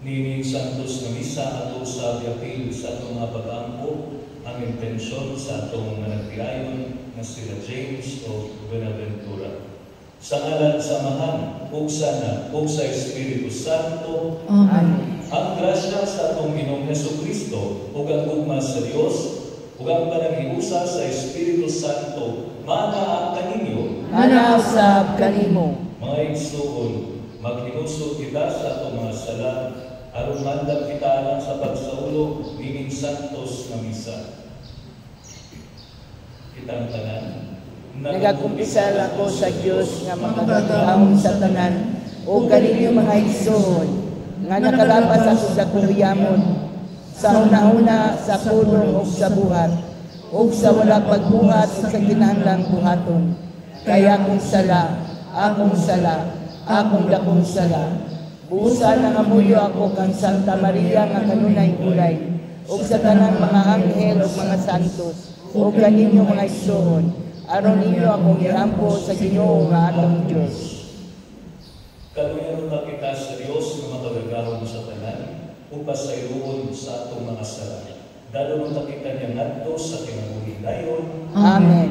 Nini Santos na misa ato sa biapil sa atong mga pag-ampo ang intensyon sa atong nagtiayon na sila James o Buenaventura. Sa ngalan samahan, ug sana, ug sa Espiritu Santo, Amen. Ang grasya sa atong Ginoong Hesukristo, ug ang ugma sa Dios, ug ang panaghiusa sa Espiritu Santo, manaa kaninyo. Manausab kanimo. Mga igsuon, maghinuso kita sa atong mga sala, aron mandam kita sa pagsaulog ning Santos na misa. Kitang tanan, Nagakumpisal ako sa Dios nga makagagahon sa tanan o kaninyo mga igsoon nga nakalapas ako sa kuryamon sa una-una sa pulong o sa buhat o sa wala pagbuhat sa kinahanglang buhaton. Kaya akong sala, akong dakong sala. Buusan ang amuyo ako kang Santa Maria nga kanunay ulay o sa tanang mga anghel o mga santos o kaninyo mga igsoon. Aron ninyo akong iampo sa Ginoo nga atong Diyos. Kaluyan na kita sa Diyos nga makagagahon sa tanan, upang sa iluon sa atong mga sala. Dalo na kita niya ngadto sa kinabuhi dayon. Amen.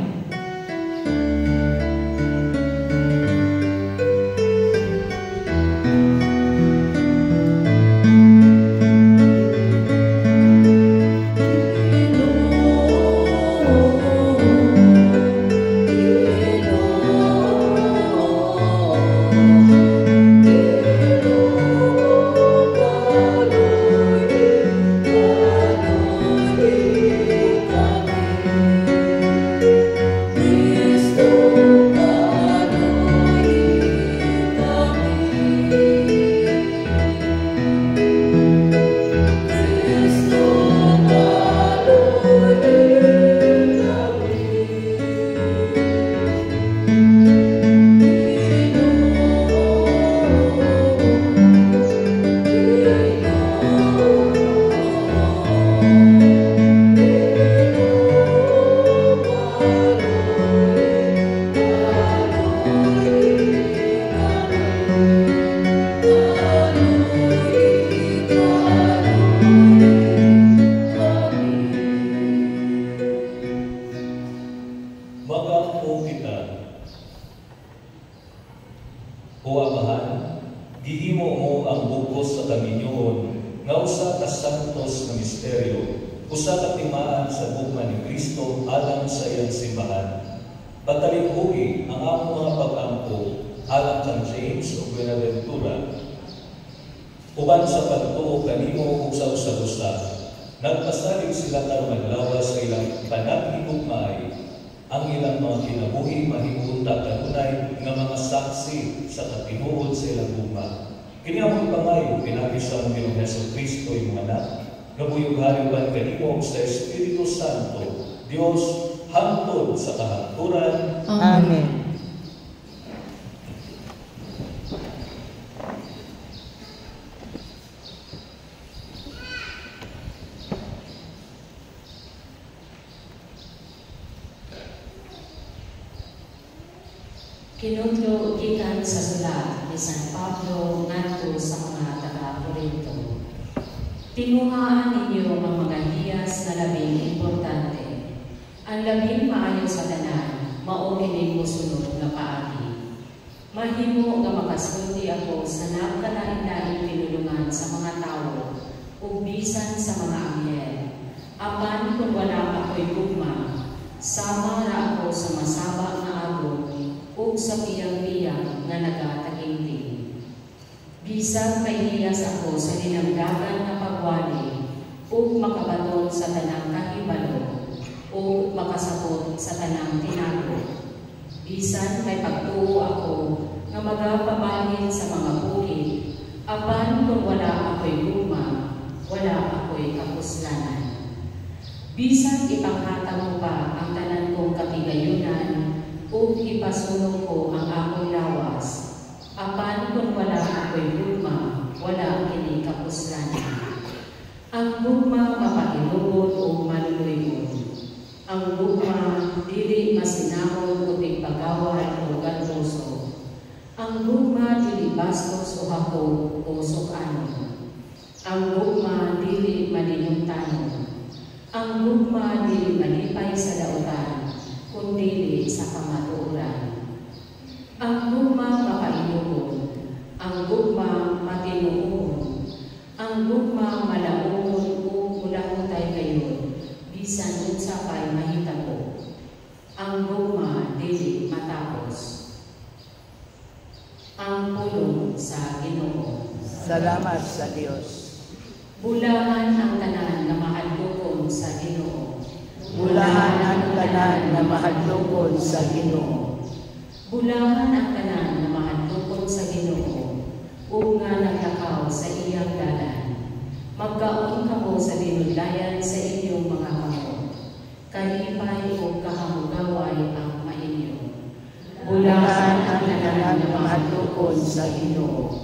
Uban sa pagtuo kanimo ug sa usa-usa, nagpasalig sila karon naglawas sa ilang panaghinugmay, ang ilang mga kinabuhi mahimuta kanunay nga mga saksi sa katinuod sa ilang gugma. Kini among pangayo pinagi sa among Ginoong Hesukristo imong anak, nabuyog-hayugan kanimo sa Espiritu Santo, Dios hangtod sa kahangturan. Amen. Kinudlo gikan sa sulat ni San Pablo ngadto sa mga taga-Corinto. Tinguhaan ninyo ang mga hiyas na labing importante. Ang labing maayo sa tanan, mao kining mosunod nga paagi. Mahimo nga makasulti ako sa napakalain-laing pinulungan sa mga tawo ug bisan sa mga anghel. Apan kung wala ako'y gugma, sama ra ako sa masaba nga agong ug sa piyang-piyang nga nagatagingting. Bisag may hiyas ako sa dinamdagan nga pagwali ug makabaton sa tanang kahibalo ug makasabot sa tanang tinago. Bisan may pagtuo ako nga magapabalhin sa mga bukid, apan kung wala ako'y gugma, wala ako'y kapuslanan. Bisan ipanghatag mo pa ang tanan kong katigayunan, ug ipasulong ko ang akong lawas. Apan kung wala ako'y gugma, wala kini kapuslanan. Ang gugma mapahilubot o maluluyon. Ang gugma dili masinahon o tigpagawan o gantoso. Ang gugma dili bastos o hapon o sukano. Ang gugma dili malinumtanon. Ang gugma dili malipay sa dautan, kundi sa kamatuoran. Ang gugma mapainuon, ang gugma matinuon, ang gugma malaon o mulahutay kayo, bisan unsa pay mahitabo. Ang gugma dili matapos. Ang pulong sa Ginoo. Salamat sa Dios. Bulahan ang tanan na mahadlokon sa Ginoo. Bulahan ang tanan na mahadlokon sa Ginoo. Bulahan ang tanan na mahadlokon sa Ginoo, ug nga naglakaw sa iyang dalan. Magkaon kamo sa dinulayan sa inyong mga kamot. Kalipay o kahamugaway ang mainyo. Bulahan ang tanan na mahadlokon sa Ginoo.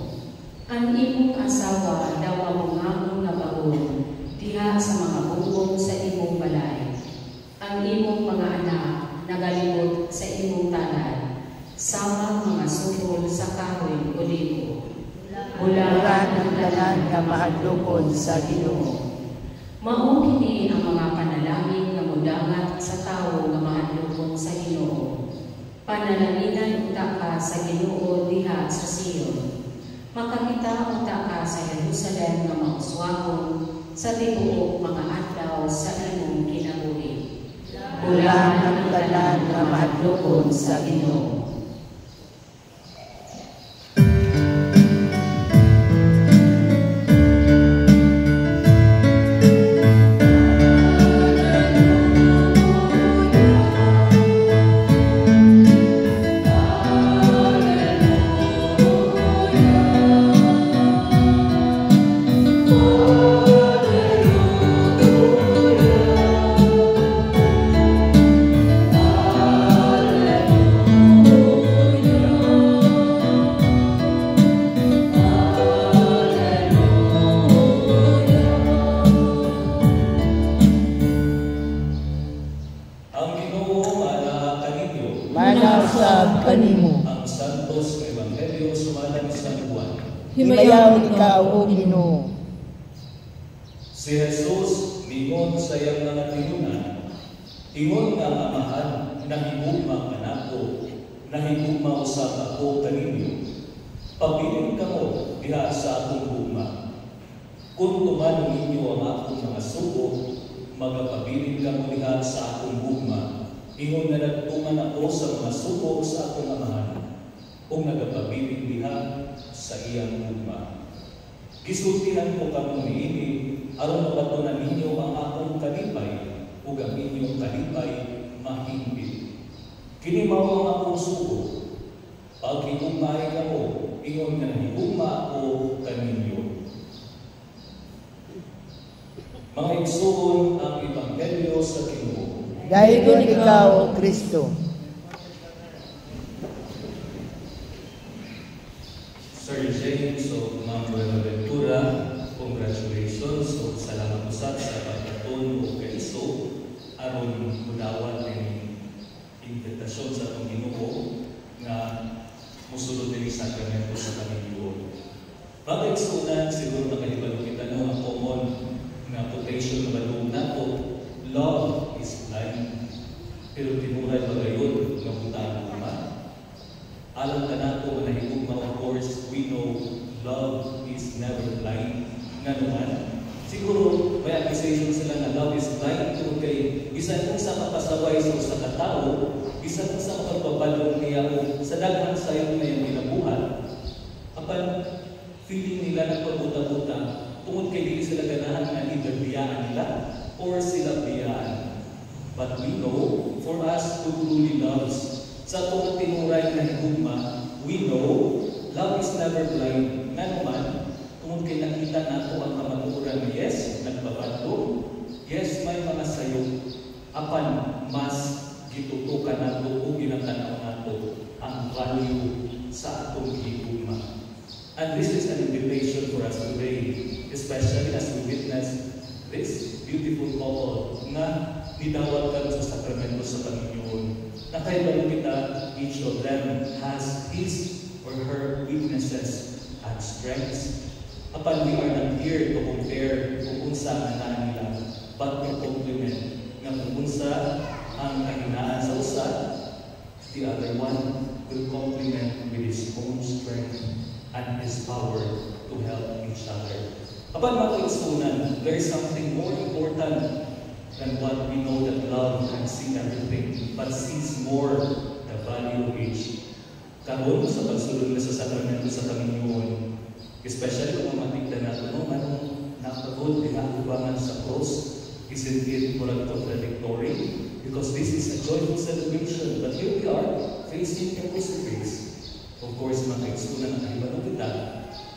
Ang imong asawa daw ang among nga baon, diha sa mga bubong sa imong balay. Ang imong mga anak nagalibot sa imong tanan, samang mga sugol sa kahoy o libo. Bulahan ang tanan na mahadlokon sa Ginoo. Mao kini ang mga panalangin nga modangat sa tawo nga mahadlokon sa Ginoo. Panalanginan unta ka sa Ginoo diha sa Sion. Makakita unta ka sa Jerusalem nga mauswahon sa tibuok mga adlaw sa imong kinabuhi. Bulahan ang tanan na mahadlokon sa Ginoo. Manasab kanimo. Ang Santos nga Ebanghelyo sumalang ni San Juan. Himayaw ikaw, O Ginoo. Si Jesus mingon sa iyang mga tinunan, ingon nga amahan, nahigugma kanako, nahigugma usab ako kaninyo. Pabilin kamo diha sa akong gugma. Kung tumanong ninyo ang akong mga sugo, magapabilin kamo diha sa akong gugma. Ingon na nagtuman ako sa mga sugo sa akong amahan, kung nagapabilin diha sa iyang gugma. Gisultihan ko kamo niini, aron mapatunan ninyo ang akong kalipay, ug ang inyong kalipay mahimbit. Kini mao ang akong sugo. Pag higugmaay kamo, ingon nga nahigugma ako kaninyo. Mga igsuon ang Ebanghelyo sa Ginoo. Dayon ikaw, O Kristo. Sir James of Mount Buenaventura, congratulations. So, salamat usab sa pagkatun o kaiso aron mudawat ng imbitasyon sa atong Ginoo nga musulod dili sakramento sa Panginoon. Pag-igsunan, siguro makalibalo kita no ang common nga quotation na balong nato, love is blind. Pero tinuray ba gayon nga butang naman? Alam ka nato na higugma, of course, we know love is never blind. Nga naman, siguro may accusation sila na love is blind pero kay bisan kung sa mapasaway sa katao, bisan kung sa pagbabalong niya o sa daghang sayo na yung ginabuhat, apan feeling nila nagpabuta-buta tungod kay dili sila ganahan nga ibabiyaan nila or sila biyaan. But we know, for us to truly love, sa itong tinuray na higugma, we know, love is never blind. Nga naman, tungod kay nakita nato ang kamaturan na yes, nagbabato, yes, may mga sayo, apan mas gitutukan nato o ginatanaw nato ang value sa atong higugma. And this is an invitation for us today, especially as we witness this beautiful couple na nidawat ka sa sakramento sa Panginoon. Nakaibalo kita, each of them has his or her weaknesses and strengths. Apan we are not here to compare kung unsa ang anaan nila, but to complement nga kung unsa ang kahinaan sa usa, the other one will complement with his own strength and his power to help each other. Apan mga kaigsunan, there is something more important than what we know that love can see everything, but sees more the value of each. Karon sa pagsulod sa sakramento sa Panginoon, especially kung matigdan natin, anong nakagod, pinakaubangan sa cross, isn't it contradictory? Because this is a joyful celebration, but here we are, facing a crucifix. Of course, mga kaigsunan, nakahibalo kita,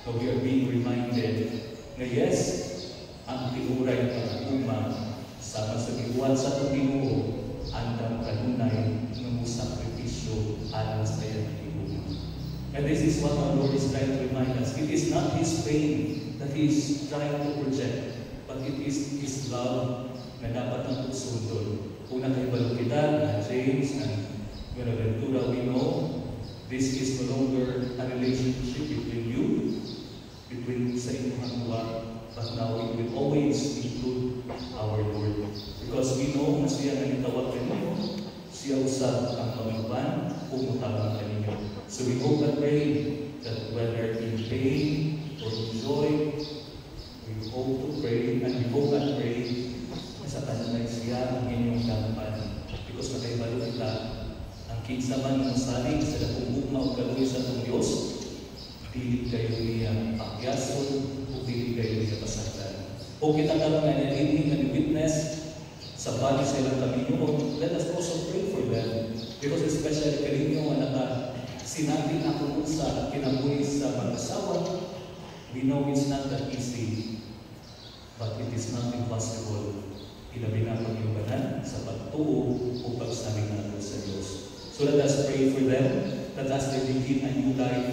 na we are being reminded na yes, ang tinuray ng pag-uma sama sa gibuhat sa Panginoon, andang kanunay ng sakripisyo alang sa iyang tinuray. And this is what our Lord is trying to remind us. It is not His pain that He is trying to project, but it is His love na dapat ang usundon. Kung nakahibalo kita na James and Buenaventura, we know this is no longer a relationship between you, between sa inyong duwa, but now it will always include our Lord. Because we know na siya na itawag kaninyo, siya usap ang pamagpan, pumutabang kaninyo. So we hope and pray that whether in pain or in joy, we hope to pray and we hope and pray na sa kanunay siya ang inyong dampan. Because makaibalo kita, ang kinsa man ng salig sa dakong ugma o kaluoy sa itong Diyos, dili kayo niya pakyason o dili kayo niya pasagdan. O kita karoon nga nalilin na witness sa bali sa ilang Panginoon, let us also pray for them. Because especially kaninyo nga sinabi na kung sa kinabuhi sa mag-asawa, we know it's not that easy, but it is not impossible. Ilabi na pag-iwanan sa pagtuo o pagsaling natin sa Diyos. So let us pray for them, that as they begin a new life,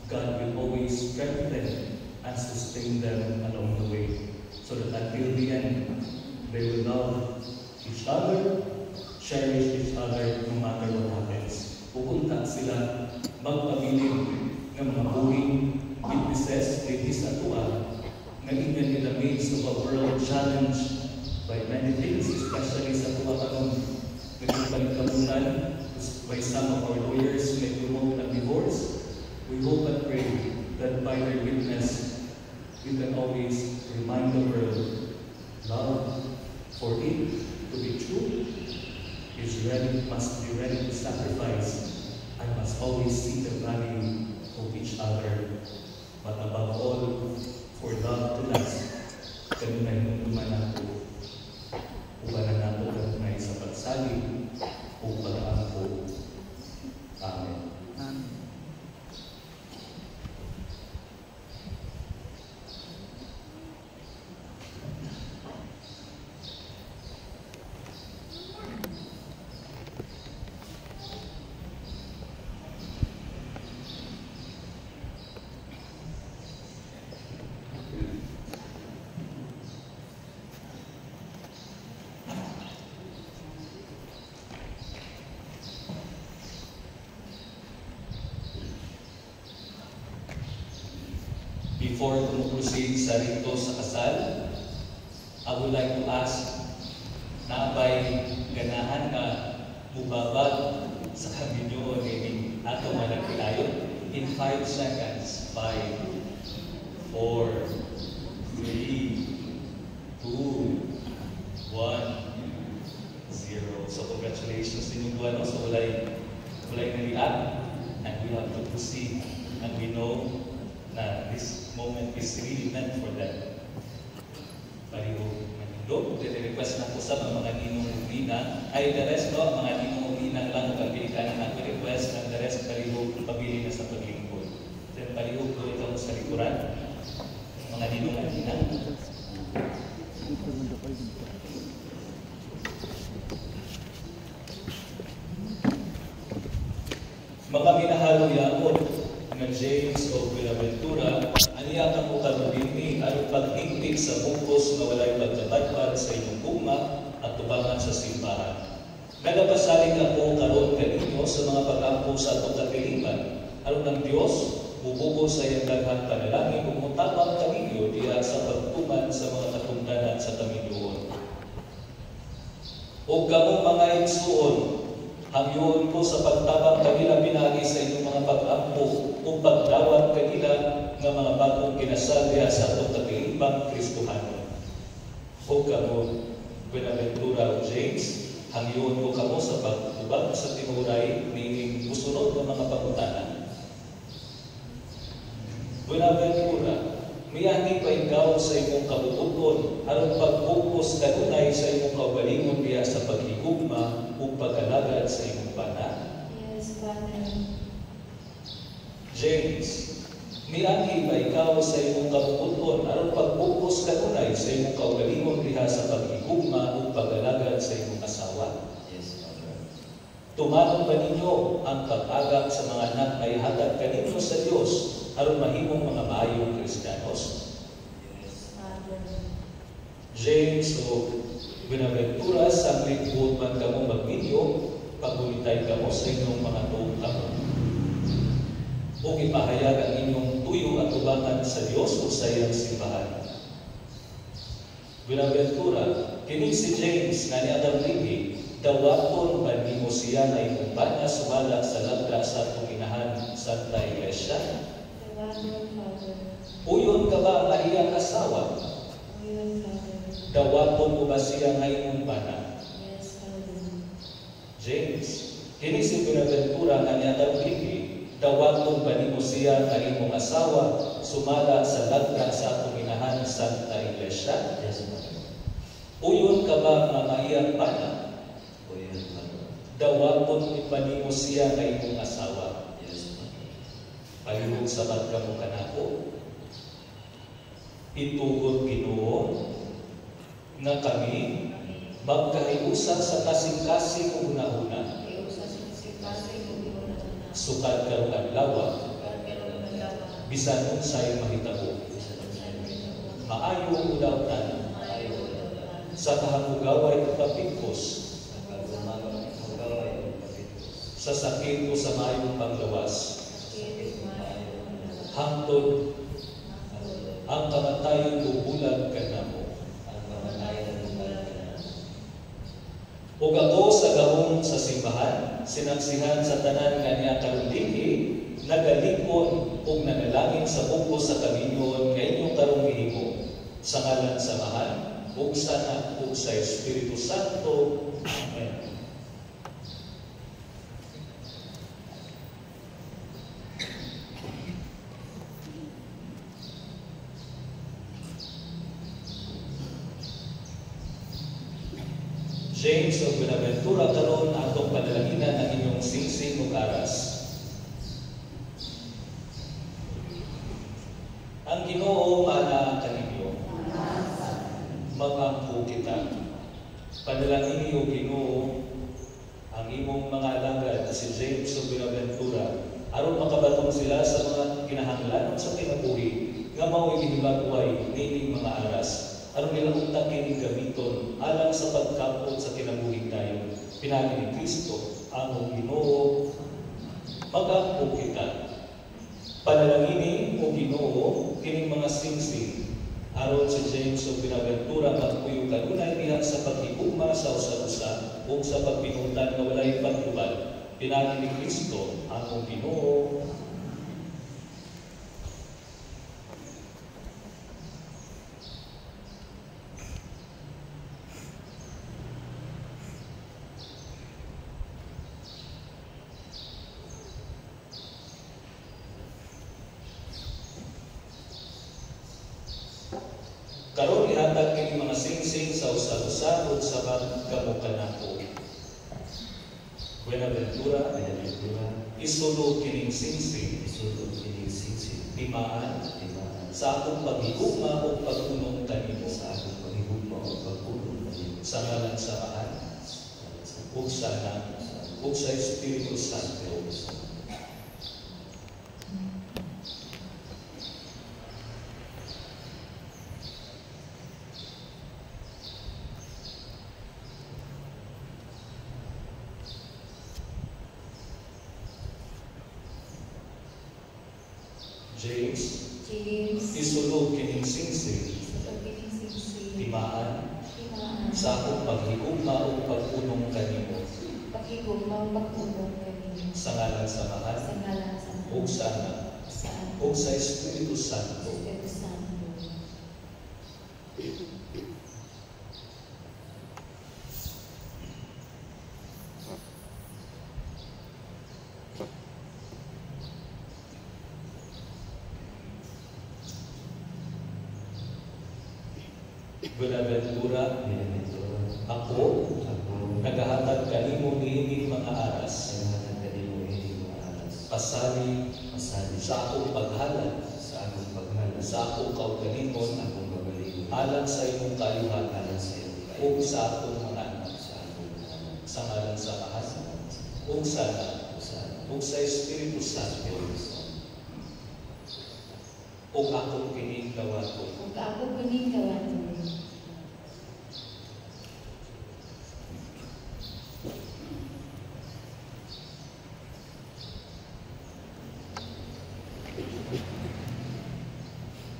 God will always strengthen and sustain them along the way. So that until the end, they will love each other, cherish each other no matter what happens. Pupunta sila magpabiling ng mga buhing witnesses with His atua na even in the midst of a world challenged by many things, especially sa tuwa kanon nagpalikamunan by some of our lawyers who may promote a divorce. We hope and pray that by their witness, we can always remind the world, love for it to be true must be ready to sacrifice and must always see the value of each other. But above all, for love to last, kanunay mong lumanan ko, ubalan nato kanunay sa pagsalig o pag-aangko. Amen. Amen. Before proceed sa rito sa kasal, I would like to ask na ba'y ganahan na mubabag sa kaminyo ni ato managpilayon in 5 seconds. 5, 4, 3, 2, 1, 0. So congratulations to you, Buano. So walay naliat, and we have to proceed, and we know na this moment is really meant for them. Pariho manindog, request na po sa mga ninong umina, ay the rest no, mga ninong umina lang pagpilikan ang request, and the rest pariho pabili na sa paglingkod. Then pariho po ito sa likuran, mga ninong umina. Mga minahalo yakot nga James o Buenaventura, aniya ka mo kalubini ang pagtingtig sa bungkos na walay pagkatagpad sa inyong gugma at tubangan sa simbahan. Nagapasalig ako karon kaninyo sa mga pag-ampo sa atong katilipan, aron ng Diyos mubugo sa iyang daghang panalangin ug mutabang kaninyo diha sa pagtuman sa mga katungdanan sa kamiduon. Ug kamo mga igsuon, hangyoon ko sa pagtabang kanila pinagi sa inyong mga pag-ampo ug pagdawat kanila nga mga bagong kinasal diha sa atong katilibang Kristohanon. Ug kamo, Buenaventura ug James, hangyoon ko kamo sa pagtubag sa tinuray ni musunod ng mga pangutanan. Buenaventura, miyani pa ikaw sa imong kabutugon aron pag-focus kanunay sa imong kaugalingon diha sa paghigugma ug pag-alagad sa imong bana. Yes, Father. James, miyani pa ikaw sa imong kabutugon aron pag-focus kanunay sa imong kaugalingon diha sa paghigugma ug pag-alagad sa imong asawa. Yes, Father. Tumanon ba ninyo ang pag-agak sa mga anak ay hatag kaninyo sa Dios aron mahimong mga maayong Kristiyanos? Yes. Father. James o Buenaventura, sa likod man kamo magminyo, pagulitay kamo sa inyong mga tuong kamo. O ipahayag ang inyong tuyo at tubangan sa Dios o sa iyang simbahan. Buenaventura, kini si James nga ni Adam Ligi, dawaton ba nimo siya na imong bana sumala sa labra sa atong inahan Santa Iglesia? Father. Uyon ka ba nga iyang asawa? Yes, Father. Dawaton mo ba siya nga imong bana? Yes, Father. James, kini si Buenaventura nga ni Adam Ligi, dawaton ba nimo siya nga imong asawa sumala sa labra sa atong inahan Santa Iglesia? Yes, Father. Uyon ka ba nga iyang bana? O yes, Father. Dawaton pa nimo siya nga imong asawa? Yes, Father. Palihog sabat ka mo kanako. Itugod Ginoo nga kami magkahiusa sa kasing-kasing ug una-una. Sukad karong adlaw, bisan unsay mahitabo. Maayo ang udawtan sa kahagugaway ug kapigkos, sa sakit o sa mayong panglawas. Hangtod ang kamatayon bubulag kanamo. Ug ako sa gahom sa simbahan, sinaksihan sa tanan nga niya karon dinhi, nagalikon ug nanalangin sa buko sa kaminyon nga inyong karong gihimo. Sa ngalan sa Mahal ug sa Anak ug sa Espiritu Santo. Amen. James o Buenaventura, karon atong panalanginan ang inyong singsing ug aras. Ang Ginoo maana kaninyo. Mag-ampo kita. Panalangin niyo, Ginoo, ang imong mga alagad si James o Buenaventura aron makabatong sila sa mga kinahanglan sa kinabuhi nga mao'y gihibag-way nining mga aras. Aron nilang utakin gamiton alang sa pagkapot sa kinabuhi tayo. Pinagi ni Kristo, among Ginoo, mag-ampo kita. Panalangini o Ginoo, kining mga singsing, aron si James o Buenaventura magpuyo kanunay diha sa paghigugma sa usa-usa o sa pagpinungtan nga walay pagtubag. Pinagi ni Kristo, among Ginoo. Karon ihatag kini mga singsing sa usa-usa ug sa pagkamukan nako. Buenaventura, isulod kining singsing, timaan, sa akong paghigugma o pagpunong kanimo, sa ngalan sa Mahal ug sa Anak ug sa Espiritu Santo. James, James, isulog kining singsing, sa pagbining singsing, timaan, timaan, sa akong paghigugma o pagpunong kanimo, pakigugmang pagtulong kanino, sa ngalan sa sa Mahal, ngalan sa o sana, saan, o sa Espiritu Santo. Espiritu Santo. Buenaventura, ako, nagahatag kanimo niining mga aras, pasali sa akong paghalad, sa akong kaugalingon, alang sa imong kayuhan, o sa akong mga anak, sa ngalan sa Mahal, o sana, o sa Espiritu Santo, o akong kining gawaton. Kung ako kuning gawaton,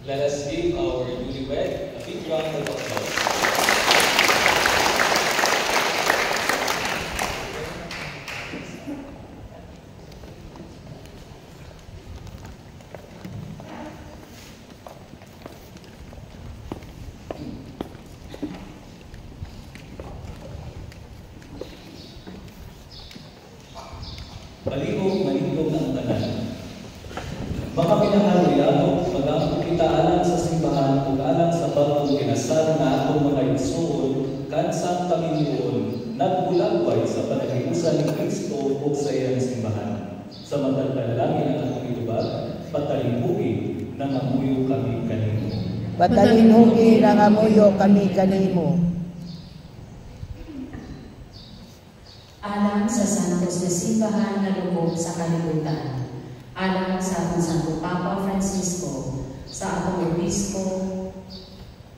Let us give our newlywed a big round of applause. Palihog manindog ang tanan. Mga pinakaluyan, mag-ampong kita alang sa simbahan o alang sa bagong kinasal na atong mga igsoon, kansang Panginoon, nagbulagway sa panagiusan ni Kristo o sa iyang simbahan. Sa magdalangin ang atong itubag, patalimbugi na mamuyo kami kanimo. Patalinhugi na ngamuyo kami kanimo. Alang sa santos na simbahan na lubog sa kalibutan, alang sa atong Santo Papa Francisco, sa atong obispo,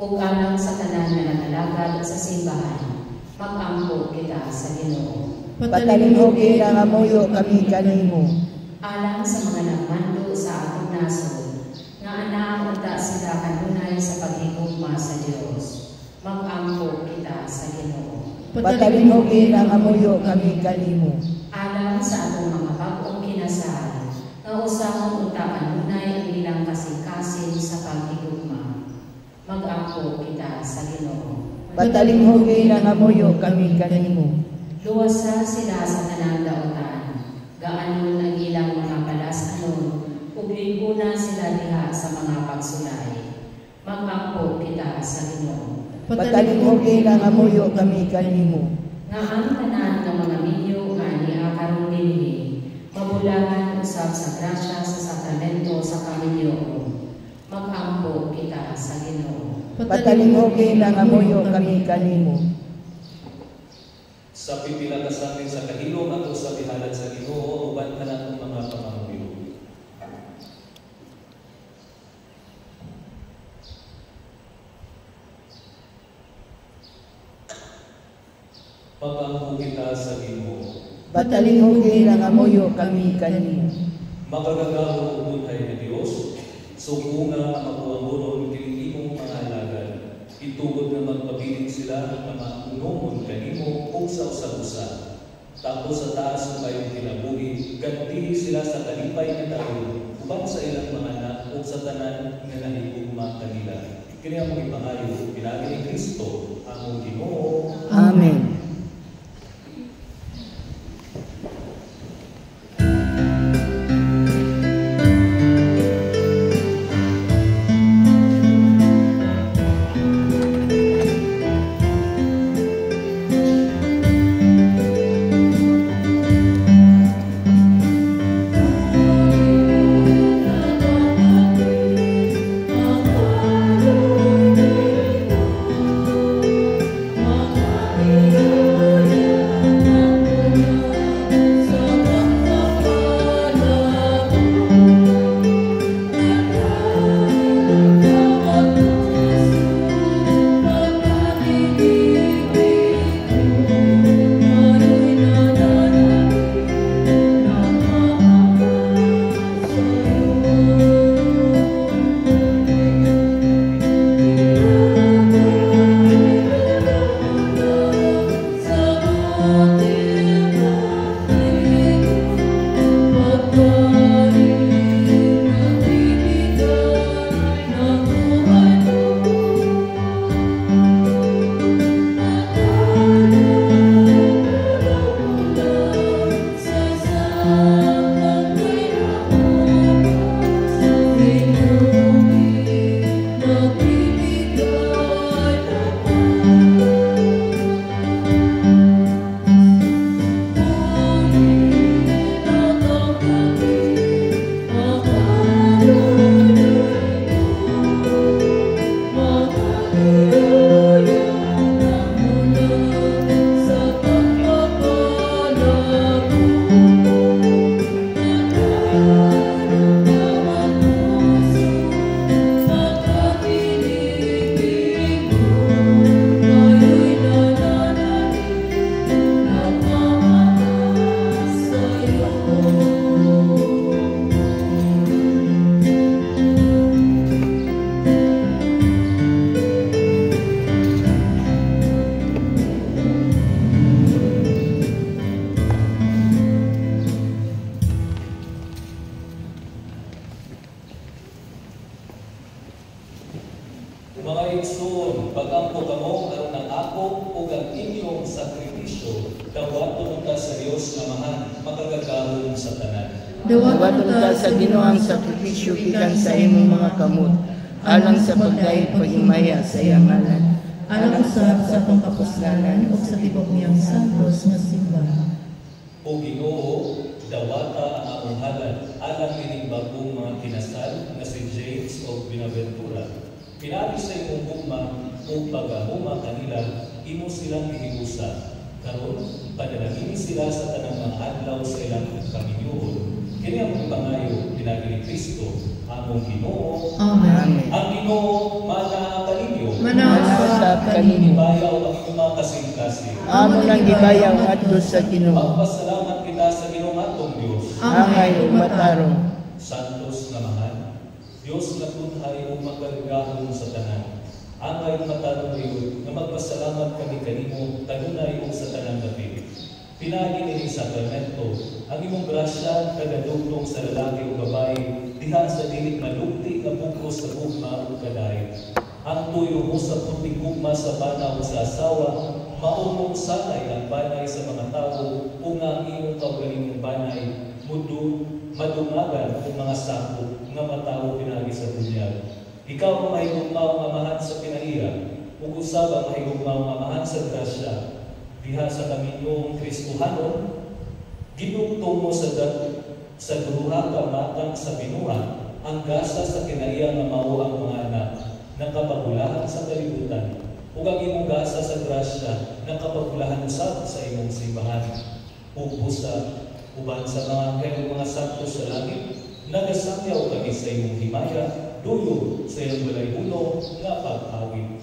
ug alang sa tanan nga nagalagad sa simbahan, mag-ampo kita sa Ginoo. Patalinhugi na ngamuyo kami kanimo. Alang sa mga nagmando sa atong nasod, nga anaa unta sila kanunay sa paghigugma sa Dios, mag-ampo kita sa Ginoo. Patalinhugi na ngamuyo kami kanimo. Alang sa atong mga bagong kinasal, nga usahon unta kanunay ang ilang kasing-kasing sa paghigugma, mag-ampo kita sa Ginoo. Patalinhugi na ngamuyo kami kanimo. Luwasa sila sa tanang daotan, gaanon ang ilang mga palas-anon, ug liguna sila diha sa mga pagsulay, mag-ampo kita sa Ginoo. Patalinhugi na ngamuyo kami kanimo. Nga ang tanan ng mga minyo nga niakaroon dinhi, mabulangan usab sa grasya sa sakramento sa kaminyoon, mag-ampo kita sa Ginoo. Patalinhugi na ngamuyo kami kanimo. Sa pipila ka sa amin sa kahilom ato sa bihalad sa Ginoo, uban ka natong mga pamamuyo. Pag-ampo kita sa Ginoo. Patalinhugi na ngamuyo kami kanimo. Magagagawa o buhay na Diyos, sukunga ang makuanguron kining imong mga alagad. Itugod na magpabiling sila at maunumon kanimo kung sa usag-usa. Tapos sa taas ng kayong kinabuhi, gantihi sila sa kalipay na taon, uban sa ilang mga anak o sa tanan nga nahigugma kanila. Kini ang mga ipangayo, pinagi ni Kristo, ang Ginoo. Amen. Amen. igsoon, pagampo kamo aron ang ako ug ang inyong sakripisyo, dawaton ta sa Dios nga Amahan, makagagahom sa tanan. Dawaton ka sa Ginoo ang sakripisyo gikan sa imong mga kamot, alang sa pagdayeg paghimaya sa iyang ngalan, alang usab sa atong kapuslanan ug sa tibok niyang santos nga simbahan. O Ginoo, dawata ang among halad, alang ining bagong mga kinasal nga si James o Binaventura. Pinaagi sa imong gugma o pagahuma kanila, imo silang ihiusa. Karon, padalangin sila sa tanang mga adlaw sa ilang kaminyuhon. Kini ang pangayo pinaagi ni Kristo, among Ginoo. Amen. Ang Ginoo mana kaninyo. Manasa kanimo. Ibayaw ang inyong mga kasing-kasing. Amo nang gibayaw ngadto sa Ginoo. Magpasalamat kita sa Ginoo atong Dios. Angay ug matarong. Santos nga Mahal, Dios nga tunhay ug magagahom sa tanan. Angay matarong riyo nga magpasalamat kami kanimo kanunay ug sa tanan gabi. Pinaagi ni sakramento ang imong grasya kagadugtong sa lalaki ug babae diha sa dili malugti nga bugos sa gugma ug kadayeg. Ang tuyo mo sa puting gugma sa bana o sa asawa, maunong sanay ang banay sa mga tao ug ang imong kaugalingong banay madungagan ang mga sako nga matawo pinaagi sa bunyag. Ikaw ang mahigugmaw nga amahan sa pinaiya, ug usab ang mahigugmaw nga amahan sa grasya. Diha sa Kaminyong Kristohanon, ginugtong mo sa duha ka matang sa binuha ang gasa sa kinaiya nga mao ang mga anak ng kapagulahan sa kalibutan, ug ang imong gasa sa grasya ng kapagulahan usab sa imong simbahan. Ug busa uban sa mga anghel ug mga santo sa langit, nagasakyaw kami sa imong himaya, duyo sa iyong balay-uno nga pag-awit.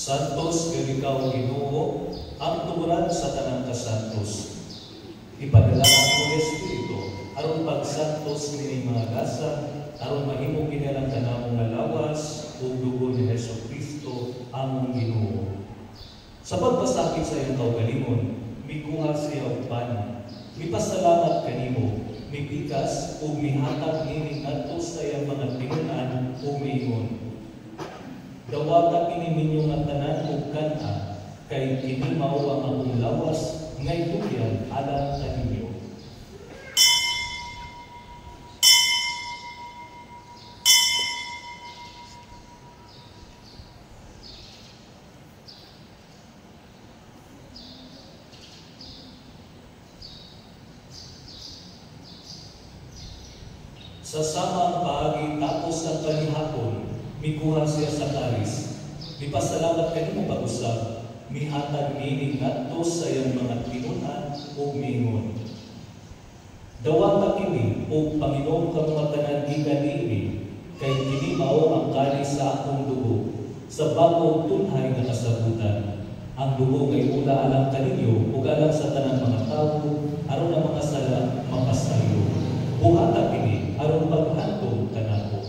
Santos kay ikaw Ginoo, ang tuguran sa tanang kasantos. Ipadala ang iyong Espiritu aron pagsantos kini mga gasa, aron mahimo kinilang kanamong lawas ug dugo ni Hesukristo among Ginoo. Sa pagpasakit sa iyong kaugalingon, mikuha siya og pan, mipasalamat kanimo, mipikas ug mihatag nini ngadto sa iyang mga tingunan ug miingon. Dawata kini ninyo nga tanan ug kanta, kay kini mao ang akong lawas nga itugyan alang kaninyo. Sa samang paagi tapos ng panihapon, mikuha siya sa kalis. Mipasalamat kanimo pag-usab, mihatag nini ngadto sa iyang mga tinunan ug miingon. Dawata kini ug Panginoon ka mga tanan gikan niini, kay kini mao ang kalis sa akong dugo, sa bagong tunhay nga kasabutan. Ang dugo kay una alang kaninyo ug alang sa tanang mga tawo, aron ang mga sala mapasayo. Buhata kini aron paghandom kanako.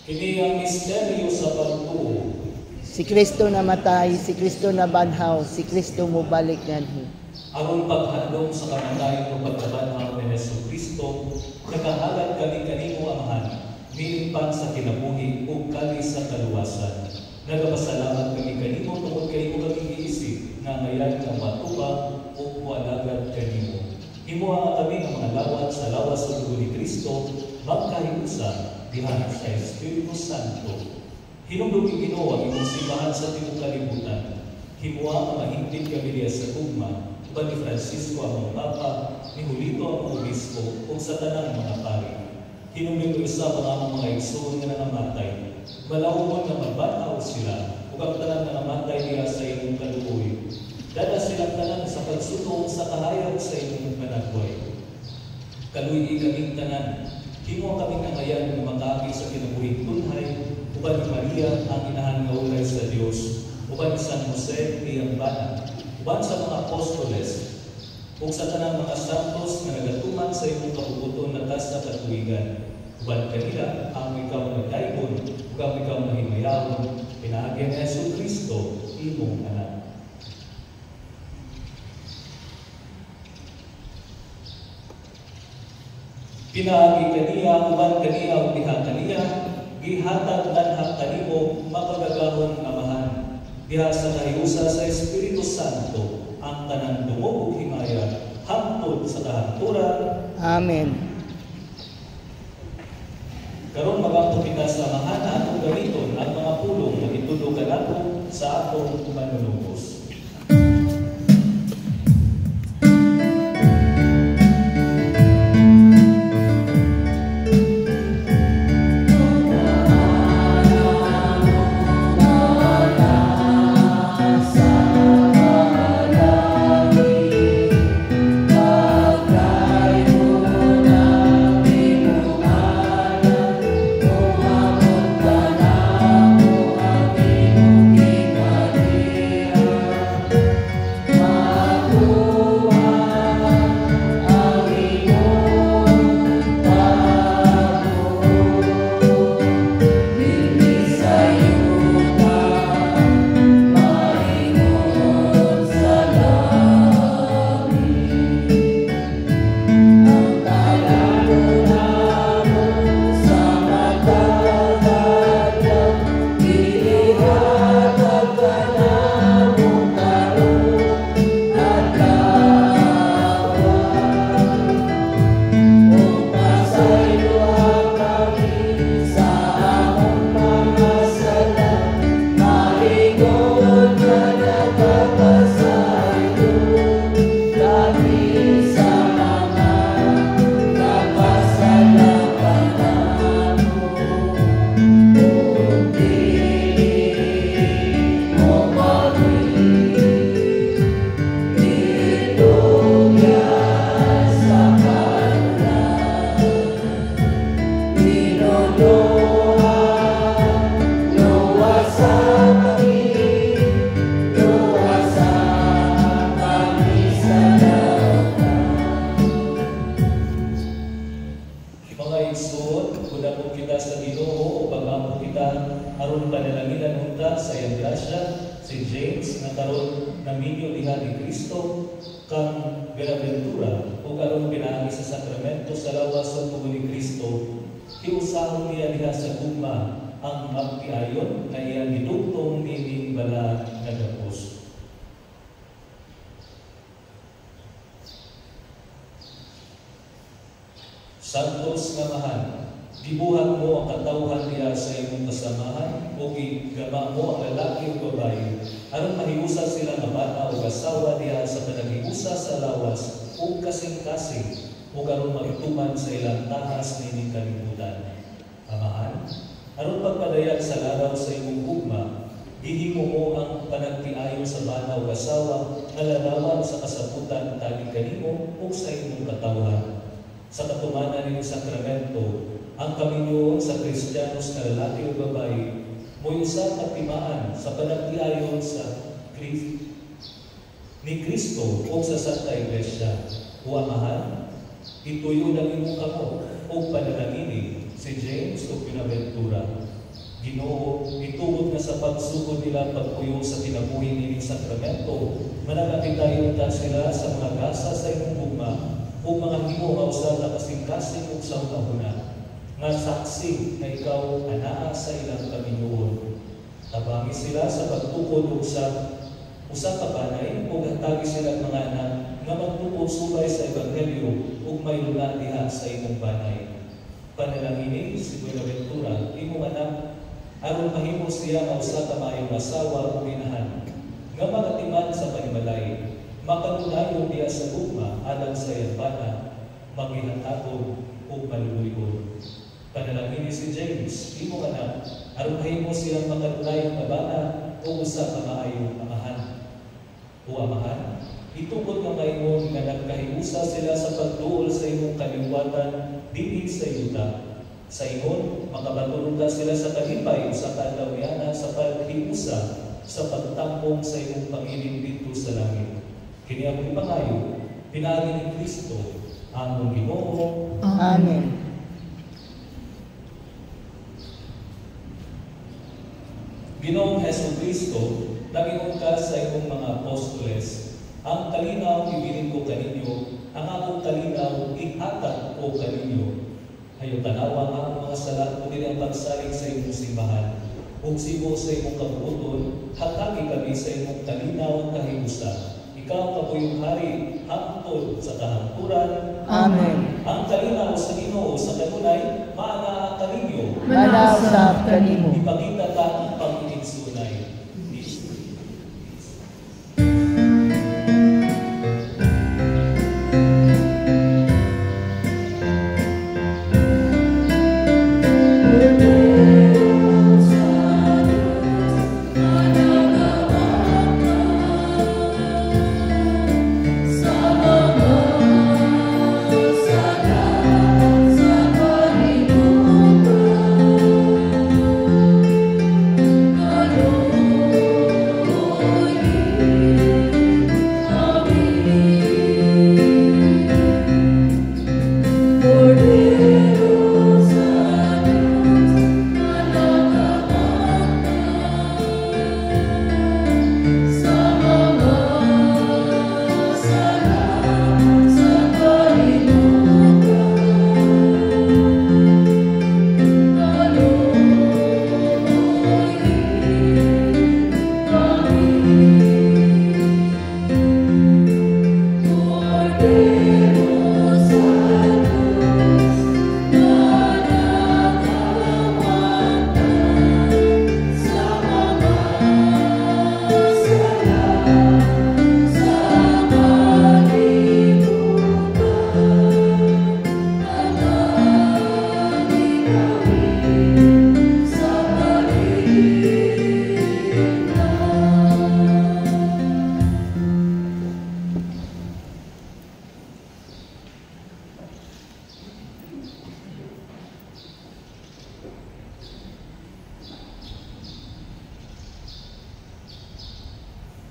Kini ang misteryo sa pagtuo. Si Kristo namatay, si Kristo nabanhaw, si Kristo mubalik nganhi. Aron paghandom sa kamatayon o pagkabanhaw ni Jesucristo, nakahalad kami kanimo Amahan, milimpan sa kinabuhi o kali sa kaluwasan. Nagapasalamat kami kanimo tungod kanimo kami giisip na ngayon ang matubang o mualagad kanimo. Himuha kami ng mga lawat sa lawas sa dugo ni Kristo, magkahiusa dihan sa Espiritu Santo. Hinumdugi Ginoo ang imong simbahan sa tibuok kalibutan. Himuha ang mahigpit kami diya sa tugma, uban ni Francisco ang Papa, ni Julito ang Obispo, ug sa tanang mga pari. Hinumdugi isa ang mga igsoon nga nangamatay. Malawon na magbanaw sila, ug ang tanang nangamatay diya sa imong kaluoy. Dada silang tanan sa pagsuto sa kahayag sa imong panagway. Kaluy kaming tanan, himo kaming angayan nga makaagi sa kinabuhing tunhay, uban ni Maria ang inahan nga ulay sa Dios, uban ni San Jose iyang bana, uban sa mga apostoles, ug sa tanang mga santos nga nagatuman sa imong kabubuton na tas sa katuigan. Uban kanila ang ikaw nagdayon, ug ang ikaw mahimayahon, pinaagi ni Jesucristo imong anak. Pinaagi kaniya, uban kaniya, ug diha kaniya, gihatag lanha kanimo mapagagahon nga Amahan. Diha sa kahiusa sa Espiritu Santo, ang tanan dungog ug himaya, hangtod sa kahanturan. Amen. Karon magampo kita sa Amahanan ug gamiton ang mga pulong nga gitudo kanako sa atong manunubos. Santos nga Amahan, gibuhat mo ang katawhan niya sa imong kasamahan o gigama mo ang lalaki o babae aron mahiusa sila nga bata o asawa niya sa panagiusa sa lawas o kasing-kasing o karon magtuman sa ilang tahas nining kalibutan. Amahan, aron pagpadayag sa laraw sa imong gugma, Gihimo mo ang panagtiayon sa banaw asawa nga larawan sa kasabutan tali kanimo ug sa imong katawhan. Sa katumanan ni sakramento, ang kaminyoon sa Kristiyanos na lalaki o babae mo'y usa ka timaan sa panagtiayon sa ni Kristo o sa Santa Iglesia. O Amahan, ituyo ng imong kamot o panalangini si James o Pinaventura. Ginoo, itugod na sa pagsugod nila pagpuyo sa kinabuhi nining sakramento, managapitayon ta sila sa mga gasa sa imong gugma o mga himo nga usa na kasing-kasing ug sa una nga saksi na ikaw anaa sa ilang kaminyoon. Tabangi sila sa pagtukod ug sa usa ka banay ug hatagi sila mga anak nga magtukod subay sa ebanghelyo ug may lula diha sa imong banay. Panalangini si Buenaventura, imong anak aron mahimo siya nga usa ka maayong asawa o inahan nga magatiman sa panimalay, makanunayon diya sa gugma alang sa yambana, maghihatagod o maluluyon. Panalangini si James, imong anak aron mahimo siya makanunayon nga bana o usa ka maayong amahan. O Amahan, itugod nga kayo nga nagkahiusa sila sa pagduol sa imong kaliwatan dinhi sa yuta. Sa ingon, makabatulog ka sila sa kalipay sa kadawiyana sa paghiusa sa pagtampong sa imong Panginoon dito sa langit. Kini ang ipangayo, pinaagi ni Kristo, among Ginoo. Amen. Ginoong Hesus Kristo, nagingon ka sa imong mga apostoles, ang kalinaw ibilin ko kaninyo, ang akong kalinaw ihatag ko kaninyo. Hayo tanawa ang mga sala o dili ang pagsalig sa imong simbahan. Ug sibo sa imong kabuoton, hatagi kami sa imong kalinaw ang kahiusa. Ikaw kabuyong hari, hangtod sa kahangturan. Amen. Ang kalinaw sa Ginoo sa kanunay, maana ang kaninyo. Manasap kanimo. Ipakita ka ang pag-iigsunay.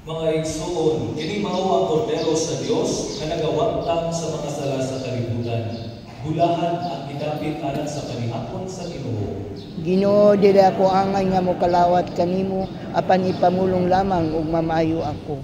Mga igsoon, kini mao ang kordero sa Dios nga nagawantang sa mga sala sa kalibutan. Bulahan ang gidapit alang sa panihapon sa Ginoo. Ginoo, dili ako angay nga mo kalawat kanimo, apan ipamulong lamang ug mamayo ako.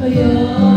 Hayaan